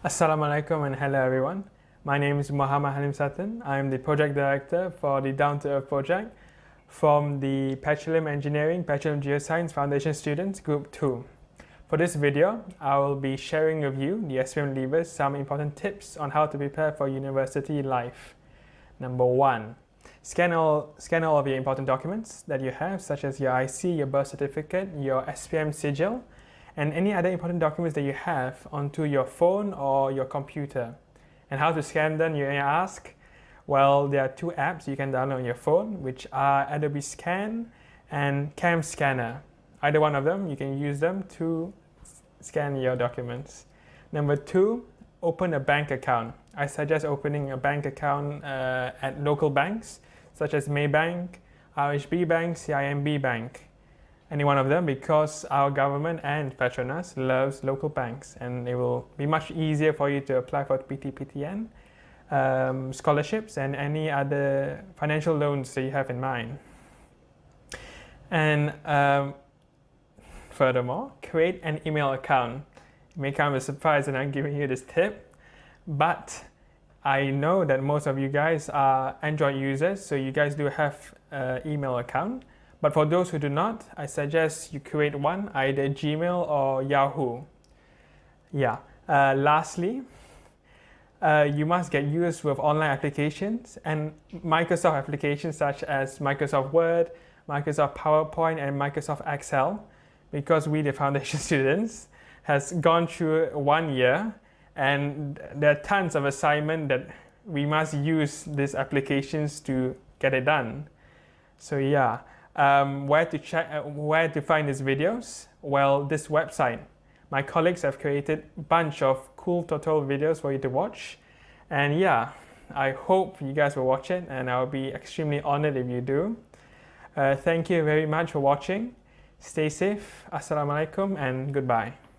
Assalamualaikum and hello everyone. My name is MUHAMMAD HALIM SUTTON. I am the project director for the Down to Earth project from the Petroleum Engineering, Petroleum Geoscience Foundation students Group 2. For this video, I will be sharing with you, the SPM leavers, some important tips on how to prepare for university life. Number 1. Scan all of your important documents that you have, such as your IC, your birth certificate, your SPM sigil, and any other important documents that you have onto your phone or your computer. And how to scan them, you may ask? Well, there are two apps you can download on your phone, which are Adobe Scan and Cam Scanner. Either one of them, you can use them to scan your documents. Number 2, open a bank account. I suggest opening a bank account at local banks, such as Maybank, RHB Bank, CIMB Bank. Any one of them, because our government and Petronas loves local banks, and it will be much easier for you to apply for PTPTN, scholarships, and any other financial loans that you have in mind. And furthermore, create an email account. It may come as a surprise that I'm giving you this tip, but I know that most of you guys are Android users, so you guys do have an email account. But for those who do not, I suggest you create one, either Gmail or Yahoo. Lastly, you must get used with online applications and Microsoft applications such as Microsoft Word, Microsoft PowerPoint, and Microsoft Excel, because we, the foundation students, has gone through 1 year, and there are tons of assignments that we must use these applications to get it done. So where to find these videos? Well, this website. My colleagues have created a bunch of cool tutorial videos for you to watch, and I hope you guys will watch it, and I'll be extremely honored if you do. Thank you very much for watching. Stay safe. Assalamualaikum and goodbye.